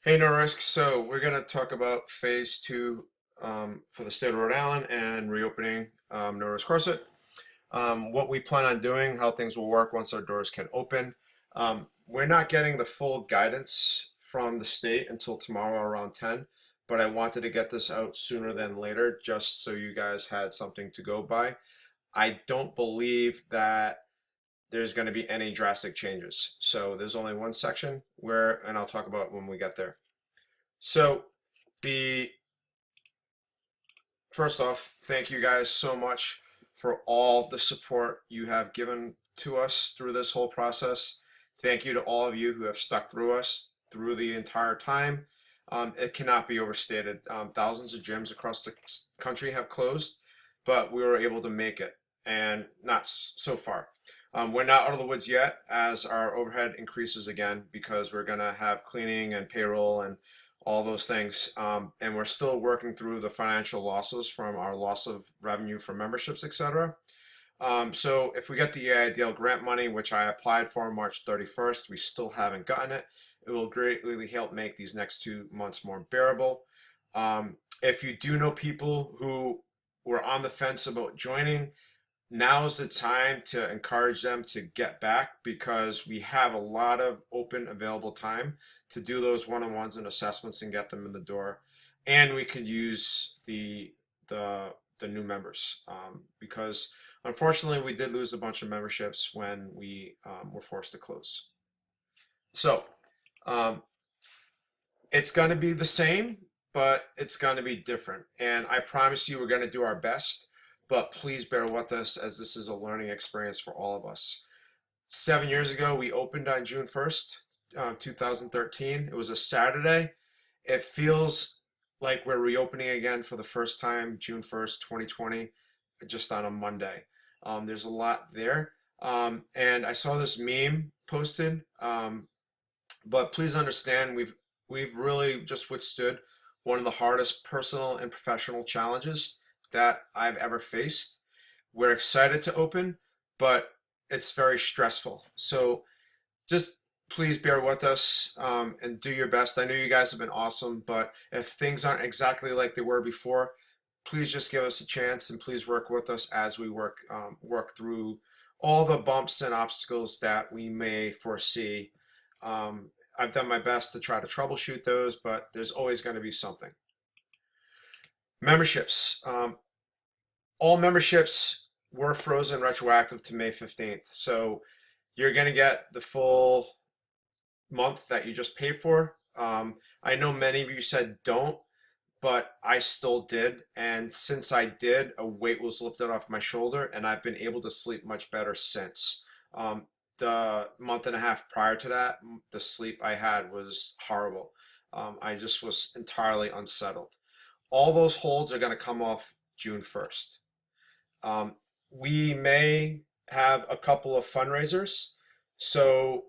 Hey, no risk. So we're going to talk about phase two for the state of Rhode Island and reopening no risk CrossFit. What we plan on doing, how things will work once our doors can open. We're not getting the full guidance from the state until tomorrow around 10, but I wanted to get this out sooner than later just so you guys had something to go by. I don't believe that there's going to be any drastic changes. So there's only one section where, and I'll talk about when we get there. So the first off, thank you guys so much for all the support you have given to us through this whole process. Thank you to all of you who have stuck through us through the entire time. It cannot be overstated. Thousands of gyms across the country have closed, but we were able to make it, and not so far. We're not out of the woods yet as our overhead increases again because we're going to have cleaning and payroll and all those things. And we're still working through the financial losses from our loss of revenue from memberships, etc. So if we get the EIDL grant money, which I applied for on March 31st, we still haven't gotten it. It will greatly help make these next 2 months more bearable. If you do know people who were on the fence about joining, now's the time to encourage them to get back because we have a lot of open available time to do those one-on-ones and assessments and get them in the door. And we could use the new members because unfortunately we did lose a bunch of memberships when we were forced to close. So it's going to be the same, but it's going to be different. And I promise you we're going to do our best, but please bear with us as this is a learning experience for all of us. 7 years ago, we opened on June 1st, 2013. It was a Saturday. It feels like we're reopening again for the first time, June 1st, 2020, just on a Monday. There's a lot there. And I saw this meme posted, but please understand we've really just withstood one of the hardest personal and professional challenges that I've ever faced. We're excited to open, but it's very stressful. So just please bear with us and do your best. I know you guys have been awesome, but if things aren't exactly like they were before, please just give us a chance and please work with us as we work through all the bumps and obstacles that we may foresee. I've done my best to try to troubleshoot those, but there's always going to be something. Memberships. All memberships were frozen retroactive to May 15th. So you're going to get the full month that you just paid for. I know many of you said don't, but I still did. And since I did, a weight was lifted off my shoulder and I've been able to sleep much better since. The month and a half prior to that, the sleep I had was horrible. I just was entirely unsettled. All those holds are going to come off June 1st. We may have a couple of fundraisers. So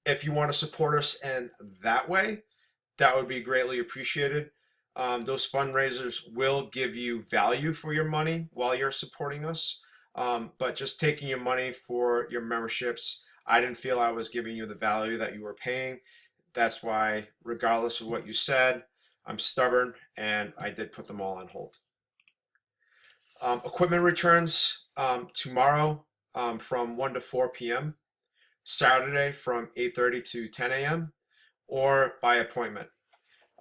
if you want to support us in that way, that would be greatly appreciated. Those fundraisers will give you value for your money while you're supporting us. But just taking your money for your memberships, I didn't feel I was giving you the value that you were paying. That's why, regardless of what you said, I'm stubborn and I did put them all on hold. Equipment returns tomorrow from 1 to 4 p.m., Saturday from 8:30 to 10 a.m., or by appointment.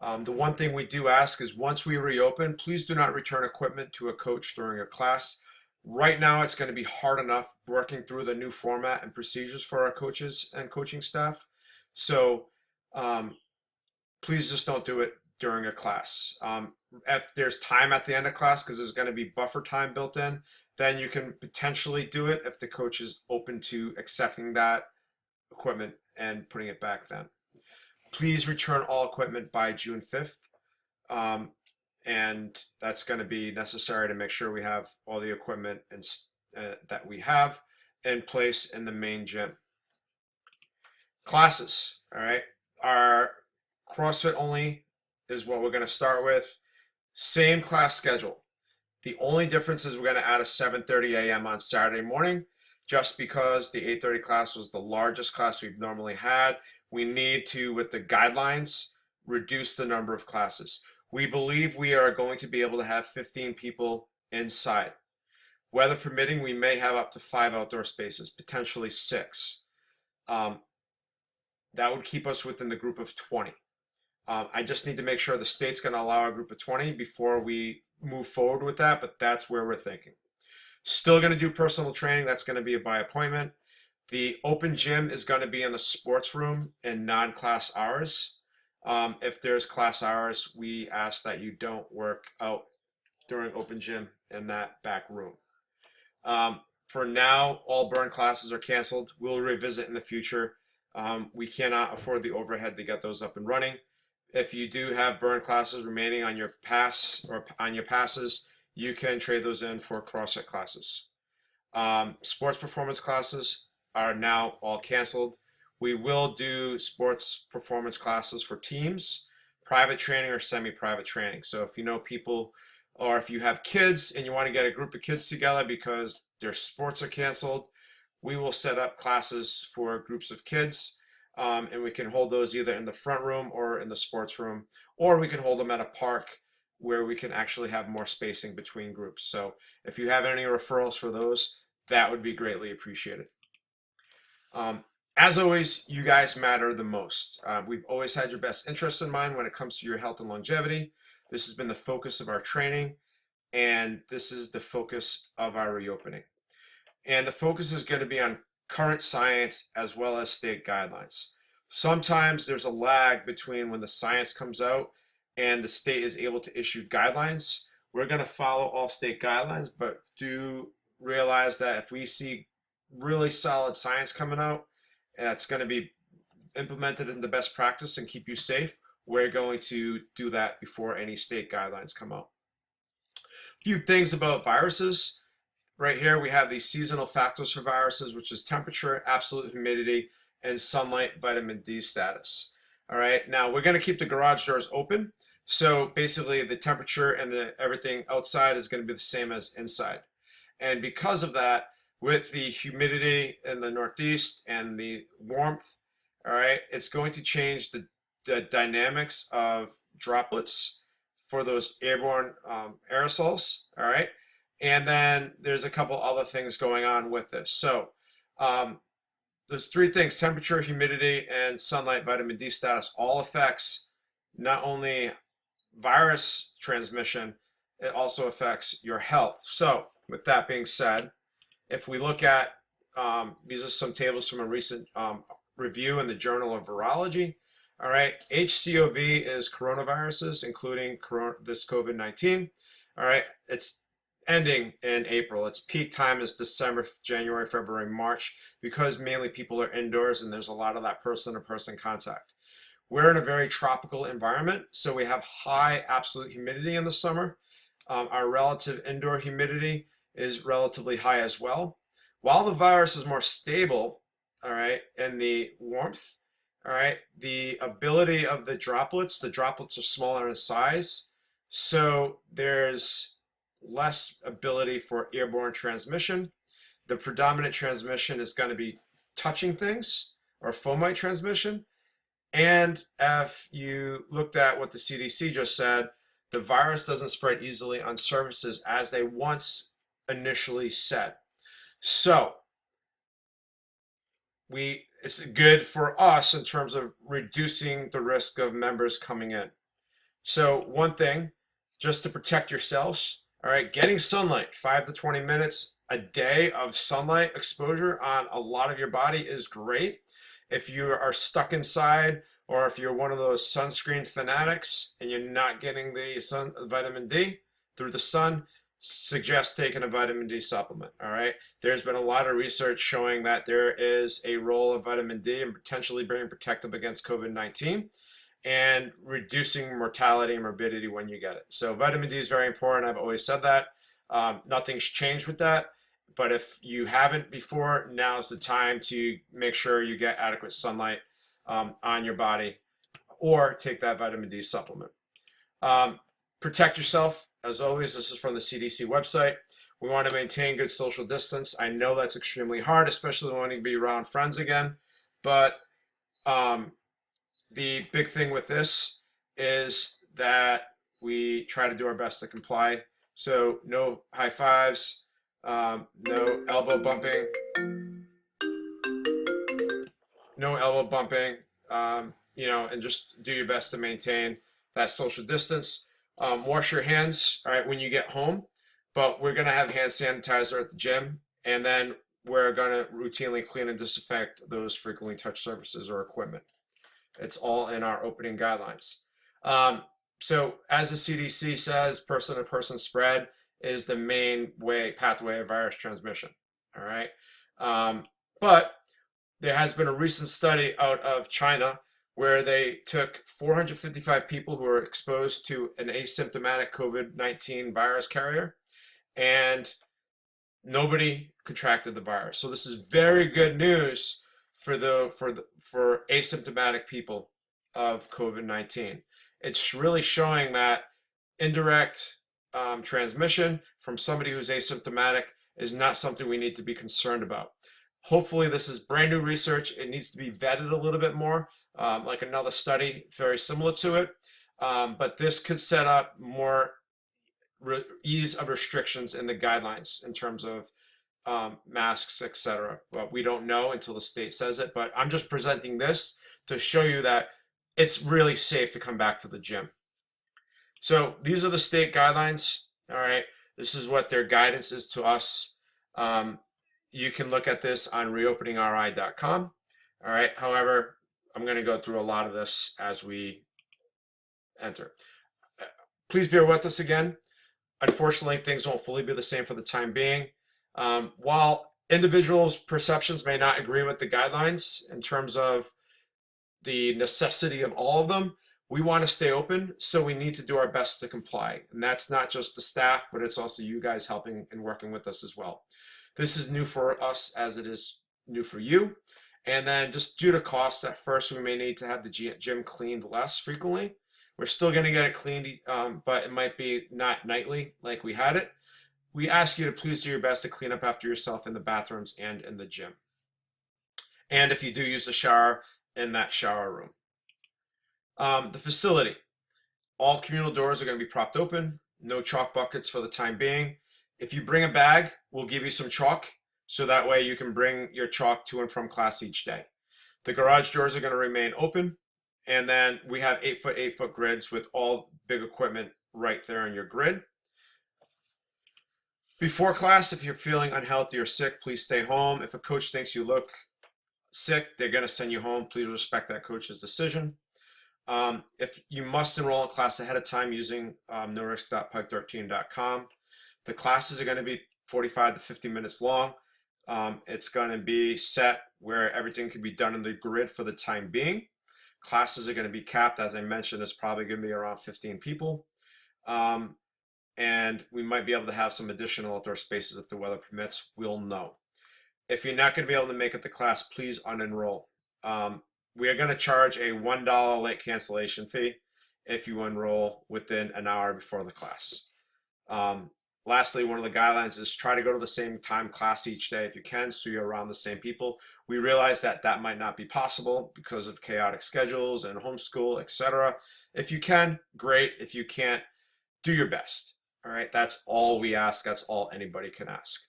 The one thing we do ask is once we reopen, please do not return equipment to a coach during a class. Right now, it's going to be hard enough working through the new format and procedures for our coaches and coaching staff. So please just don't do it during a class. If there's time at the end of class, because there's going to be buffer time built in, then you can potentially do it if the coach is open to accepting that equipment and putting it back then. Please return all equipment by June 5th. And that's going to be necessary to make sure we have all the equipment that we have in place in the main gym. Classes, all right? Our CrossFit only is what we're going to start with. Same class schedule. The only difference is we're going to add a 7:30 a.m. on Saturday morning, just because the 8:30 class was the largest class we've normally had. We need to, with the guidelines, reduce the number of classes. We believe we are going to be able to have 15 people inside. Weather permitting, we may have up to 5 outdoor spaces, potentially 6. That would keep us within the group of 20. I just need to make sure the state's going to allow a group of 20 before we move forward with that, but that's where we're thinking. Still going to do personal training. That's going to be by appointment. The open gym is going to be in the sports room in non-class hours. If there's class hours, we ask that you don't work out during open gym in that back room. For now, all burn classes are canceled. We'll revisit in the future. We cannot afford the overhead to get those up and running. If you do have burn classes remaining on your pass or on your passes, you can trade those in for CrossFit classes. Sports performance classes are now all canceled. We will do sports performance classes for teams, private training or semi-private training. So if you know people, or if you have kids and you want to get a group of kids together because their sports are canceled, we will set up classes for groups of kids. And we can hold those either in the front room or in the sports room, or we can hold them at a park where we can actually have more spacing between groups. So if you have any referrals for those, that would be greatly appreciated. As always, you guys matter the most. We've always had your best interests in mind when it comes to your health and longevity. This has been the focus of our training, and this is the focus of our reopening. And the focus is going to be on current science as well as state guidelines. Sometimes there's a lag between when the science comes out and the state is able to issue guidelines. We're going to follow all state guidelines, but do realize that if we see really solid science coming out and that's going to be implemented in the best practice and keep you safe, we're going to do that before any state guidelines come out. A few things about viruses. Right here we have these seasonal factors for viruses, which is temperature, absolute humidity, and sunlight vitamin D status. All right, now we're going to keep the garage doors open. So basically the temperature and everything outside is going to be the same as inside. And because of that, with the humidity in the Northeast and the warmth, all right, it's going to change the dynamics of droplets for those airborne aerosols, all right? And then there's a couple other things going on with this. So there's 3 things: temperature, humidity, and sunlight vitamin D status all affects not only virus transmission, it also affects your health. So with that being said, if we look at, these are some tables from a recent review in the Journal of Virology. All right, HCOV is coronaviruses, including this COVID-19. All right, it's ending in April. Its peak time is December, January, February, March, because mainly people are indoors and there's a lot of that person-to-person contact. We're in a very tropical environment, so we have high absolute humidity in the summer. Our relative indoor humidity is relatively high as well. While the virus is more stable, all right, in the warmth, all right, the ability of the droplets are smaller in size, so there's less ability for airborne transmission. The predominant transmission is going to be touching things, or fomite transmission. And if you looked at what the CDC just said, the virus doesn't spread easily on surfaces as they once initially said. So it's good for us in terms of reducing the risk of members coming in. So one thing, just to protect yourselves, all right, getting sunlight, 5 to 20 minutes a day of sunlight exposure on a lot of your body is great. If you are stuck inside, or if you're one of those sunscreen fanatics and you're not getting the vitamin D through the sun, suggest taking a vitamin D supplement. All right, there's been a lot of research showing that there is a role of vitamin D in potentially being protective against COVID-19 and reducing mortality and morbidity when you get it. So vitamin D is very important. I've always said that. Nothing's changed with that. But if you haven't before, now's the time to make sure you get adequate sunlight on your body, or take that vitamin D supplement. Protect yourself. As always, this is from the CDC website. We want to maintain good social distance. I know that's extremely hard, especially when you be around friends again. But the big thing with this is that we try to do our best to comply. So no high fives, no elbow bumping, no elbow bumping, and just do your best to maintain that social distance. Wash your hands, all right, when you get home, but we're going to have hand sanitizer at the gym, and then we're going to routinely clean and disinfect those frequently touched surfaces or equipment. It's all in our opening guidelines. So as the CDC says, person-to-person spread is the main pathway of virus transmission, all right? But there has been a recent study out of China where they took 455 people who were exposed to an asymptomatic COVID-19 virus carrier, and nobody contracted the virus. So this is very good news for asymptomatic people of COVID-19. It's really showing that indirect transmission from somebody who's asymptomatic is not something we need to be concerned about. Hopefully this is brand new research. It needs to be vetted a little bit more, like another study very similar to it. But this could set up more ease of restrictions in the guidelines in terms of masks, etc. But we don't know until the state says it. But I'm just presenting this to show you that it's really safe to come back to the gym. So these are the state guidelines. All right. This is what their guidance is to us. You can look at this on reopeningri.com. All right. However, I'm going to go through a lot of this as we enter. Please bear with us again. Unfortunately, things won't fully be the same for the time being. While individuals' perceptions may not agree with the guidelines in terms of the necessity of all of them, we want to stay open, so we need to do our best to comply. And that's not just the staff, but it's also you guys helping and working with us as well. This is new for us as it is new for you. And then just due to cost, at first we may need to have the gym cleaned less frequently. We're still going to get it cleaned, but it might be not nightly like we had it. We ask you to please do your best to clean up after yourself in the bathrooms and in the gym. And if you do use the shower, in that shower room. The facility. All communal doors are going to be propped open. No chalk buckets for the time being. If you bring a bag, we'll give you some chalk, so that way you can bring your chalk to and from class each day. The garage doors are going to remain open, and then we have 8-foot, 8-foot grids with all big equipment right there in your grid. Before class, if you're feeling unhealthy or sick, please stay home. If a coach thinks you look sick, they're going to send you home. Please respect that coach's decision. If you must enroll in class ahead of time using norisk.pike13.com. The classes are going to be 45 to 50 minutes long. It's going to be set where everything can be done in the grid for the time being. Classes are going to be capped, as I mentioned, it's probably going to be around 15 people. And we might be able to have some additional outdoor spaces if the weather permits. We'll know. If you're not going to be able to make it to class, please unenroll. We are going to charge a $1 late cancellation fee if you enroll within an hour before the class. Lastly, one of the guidelines is try to go to the same time class each day if you can, so you're around the same people. We realize that that might not be possible because of chaotic schedules and homeschool, etc. If you can, great. If you can't, do your best. All right, that's all we ask. That's all anybody can ask.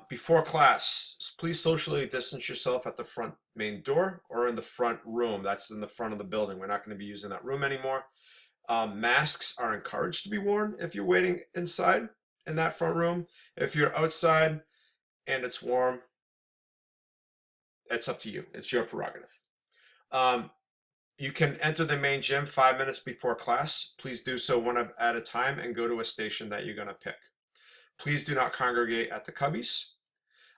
Before class, please socially distance yourself at the front main door or in the front room. That's in the front of the building. We're not going to be using that room anymore. Masks are encouraged to be worn if you're waiting inside in that front room. If you're outside and it's warm, it's up to you. It's your prerogative. You can enter the main gym 5 minutes before class. Please do so one at a time and go to a station that you're going to pick. Please do not congregate at the cubbies.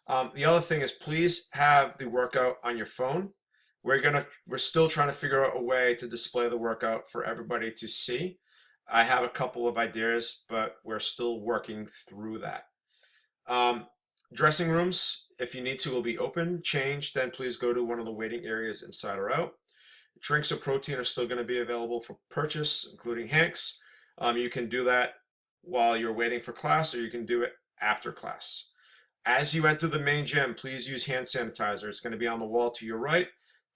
The other thing is, please have the workout on your phone. We're still trying to figure out a way to display the workout for everybody to see. I have a couple of ideas, but we're still working through that. Dressing rooms, if you need to, will be open. Change, then please go to one of the waiting areas inside or out. Drinks or protein are still going to be available for purchase, including Hanks. You can do that while you're waiting for class, or you can do it after class. As you enter the main gym, please use hand sanitizer. It's going to be on the wall to your right.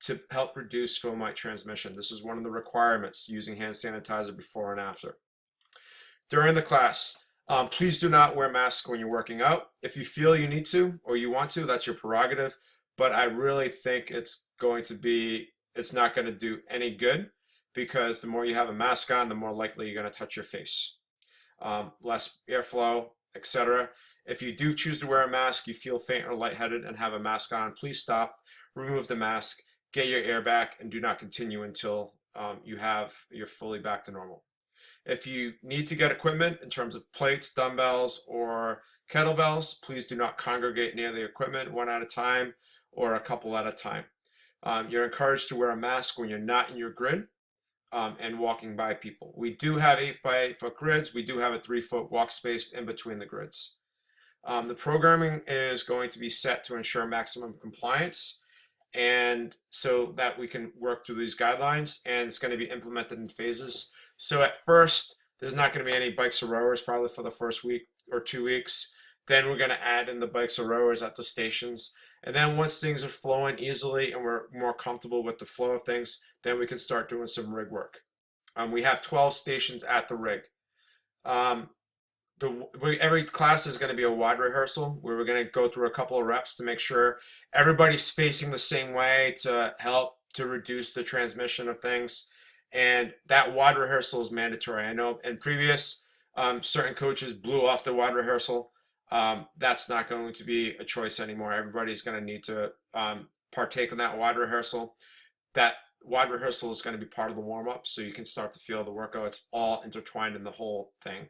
to help reduce fomite transmission. This is one of the requirements, using hand sanitizer before and after. During the class, please do not wear masks when you're working out. If you feel you need to or you want to, that's your prerogative. But I really think it's not going to do any good, because the more you have a mask on, the more likely you're going to touch your face. Less airflow, etc. If you do choose to wear a mask, you feel faint or lightheaded and have a mask on, please stop, remove the mask, get your air back, and do not continue until you're fully back to normal. If you need to get equipment in terms of plates, dumbbells, or kettlebells, please do not congregate near the equipment one at a time or a couple at a time. You're encouraged to wear a mask when you're not in your grid and walking by people. We do have 8x8 foot grids. We do have a 3-foot walk space in between the grids. The programming is going to be set to ensure maximum compliance, and so that we can work through these guidelines, and it's going to be implemented in phases. So at first, there's not going to be any bikes or rowers probably for the first week or 2 weeks. Then we're going to add in the bikes or rowers at the stations. And then once things are flowing easily and we're more comfortable with the flow of things, then we can start doing some rig work. We have 12 stations at the rig. Every class is going to be a WOD rehearsal, where we're going to go through a couple of reps to make sure everybody's facing the same way to help to reduce the transmission of things. And that WOD rehearsal is mandatory. I know in previous, certain coaches blew off the WOD rehearsal. That's not going to be a choice anymore. Everybody's going to need to partake in that WOD rehearsal. That WOD rehearsal is going to be part of the warm-up, so you can start to feel the workout. It's all intertwined in the whole thing.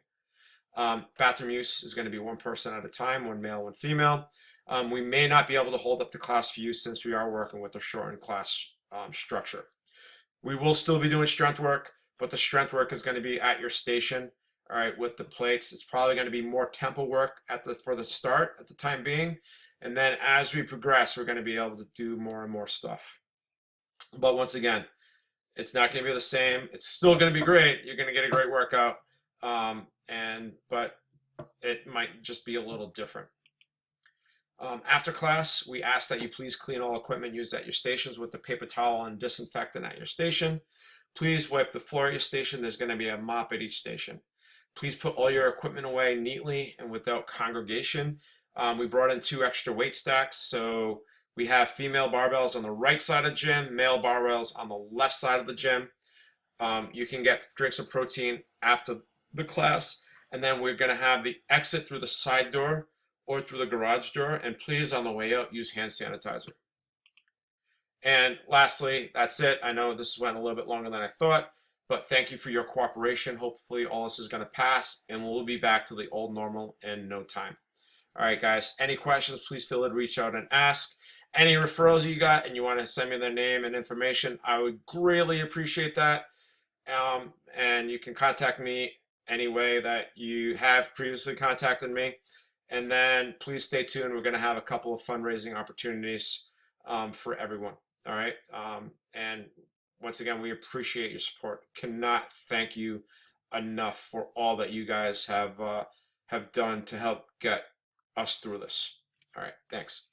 Bathroom use is going to be one person at a time, one male, one female. We may not be able to hold up the class view since we are working with a shortened class structure. We will still be doing strength work, but the strength work is going to be at your station. All right, with the plates, it's probably going to be more tempo work for the start at the time being, and then as we progress, we're going to be able to do more and more stuff. But once again, it's not going to be the same. It's still going to be great. You're going to get a great workout, but it might just be a little different. After class, we ask that you please clean all equipment used at your stations with the paper towel and disinfectant at your station. Please wipe the floor at your station. There's going to be a mop at each station. Please put all your equipment away neatly and without congregation. We brought in 2 extra weight stacks, so we have female barbells on the right side of the gym, male barbells on the left side of the gym. You can get drinks of protein after the class, and then we're going to have the exit through the side door or through the garage door, and please, on the way out, use hand sanitizer. And lastly, that's it. I know this went a little bit longer than I thought, but thank you for your cooperation. Hopefully all this is going to pass, and we'll be back to the old normal in no time. All right, guys, any questions, please feel free to reach out and ask. Any referrals you got and you want to send me their name and information, I would greatly appreciate that. And you can contact me any way that you have previously contacted me. And then please stay tuned. We're going to have a couple of fundraising opportunities for everyone. All right. And once again, we appreciate your support. Cannot thank you enough for all that you guys have done to help get us through this. All right. Thanks.